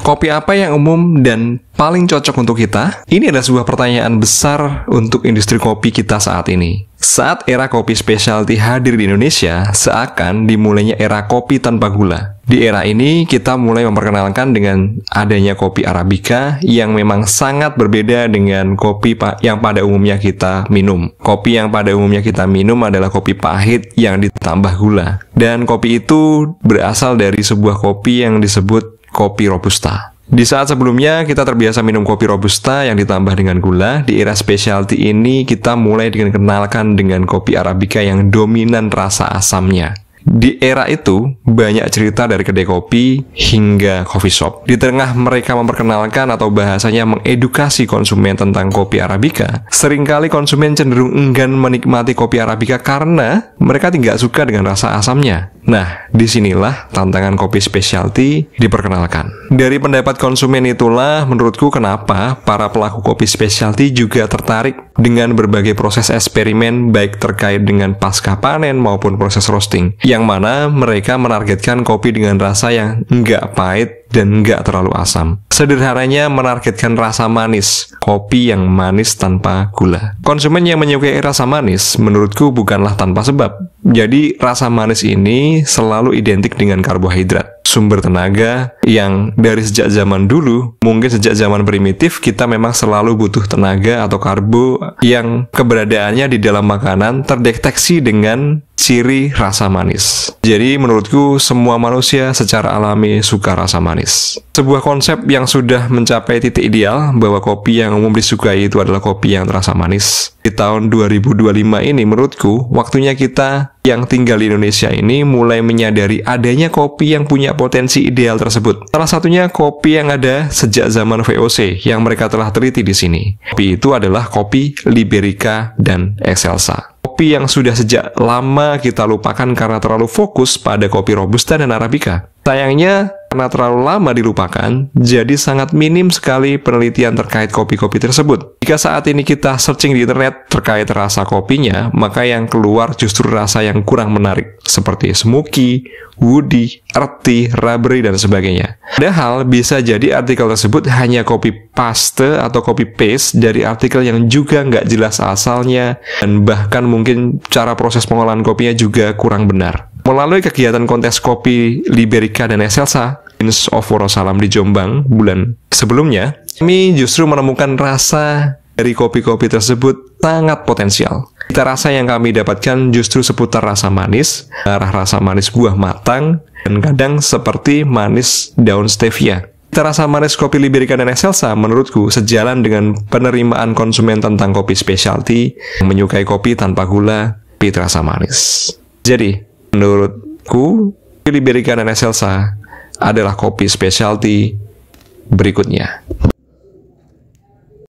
Kopi apa yang umum dan paling cocok untuk kita? Ini adalah sebuah pertanyaan besar untuk industri kopi kita saat ini. Saat era kopi specialty hadir di Indonesia, seakan dimulainya era kopi tanpa gula. Di era ini, kita mulai memperkenalkan dengan adanya kopi Arabica yang memang sangat berbeda dengan kopi yang pada umumnya kita minum. Kopi yang pada umumnya kita minum adalah kopi pahit yang ditambah gula. Dan kopi itu berasal dari sebuah kopi yang disebut kopi Robusta. Di saat sebelumnya kita terbiasa minum kopi Robusta yang ditambah dengan gula, di era specialty ini kita mulai dikenalkan dengan kopi Arabica yang dominan rasa asamnya. Di era itu, banyak cerita dari kedai kopi hingga coffee shop. Di tengah mereka memperkenalkan atau bahasanya mengedukasi konsumen tentang kopi Arabica, seringkali konsumen cenderung enggan menikmati kopi Arabica karena mereka tidak suka dengan rasa asamnya. Nah, disinilah tantangan kopi specialty diperkenalkan. Dari pendapat konsumen itulah menurutku kenapa para pelaku kopi specialty juga tertarik dengan berbagai proses eksperimen baik terkait dengan pasca panen maupun proses roasting, yang mana mereka menargetkan kopi dengan rasa yang nggak pahit dan nggak terlalu asam. Sederhananya menargetkan rasa manis, kopi yang manis tanpa gula. Konsumen yang menyukai rasa manis menurutku bukanlah tanpa sebab. Jadi rasa manis ini selalu identik dengan karbohidrat, sumber tenaga yang dari sejak zaman dulu, mungkin sejak zaman primitif, kita memang selalu butuh tenaga atau karbo yang keberadaannya di dalam makanan terdeteksi dengan ciri rasa manis. Jadi menurutku semua manusia secara alami suka rasa manis. Sebuah konsep yang sudah mencapai titik ideal bahwa kopi yang umum disukai itu adalah kopi yang terasa manis. Di tahun 2025 ini menurutku waktunya kita yang tinggal di Indonesia ini mulai menyadari adanya kopi yang punya potensi ideal tersebut. Salah satunya kopi yang ada sejak zaman VOC yang mereka telah teliti di sini. Kopi itu adalah kopi Liberica dan Excelsa. Kopi yang sudah sejak lama kita lupakan karena terlalu fokus pada kopi Robusta dan Arabica. Sayangnya, karena terlalu lama dilupakan, jadi sangat minim sekali penelitian terkait kopi-kopi tersebut. Jika saat ini kita searching di internet terkait rasa kopinya, maka yang keluar justru rasa yang kurang menarik, seperti smoky, woody, earthy, rubbery, dan sebagainya. Padahal bisa jadi artikel tersebut hanya copy paste atau copy paste dari artikel yang juga nggak jelas asalnya, dan bahkan mungkin cara proses pengolahan kopinya juga kurang benar. Melalui kegiatan kontes kopi Liberica dan Excelsa, Prince of Wonosalam di Jombang bulan sebelumnya, kami justru menemukan rasa dari kopi-kopi tersebut sangat potensial. Rasa yang kami dapatkan justru seputar rasa manis, arah rasa manis buah matang, dan kadang seperti manis daun stevia. Rasa manis kopi Liberica dan Excelsa menurutku sejalan dengan penerimaan konsumen tentang kopi specialty yang menyukai kopi tanpa gula, tapi terasa manis. Jadi, menurutku, Liberica dan Excelsa adalah kopi specialty berikutnya.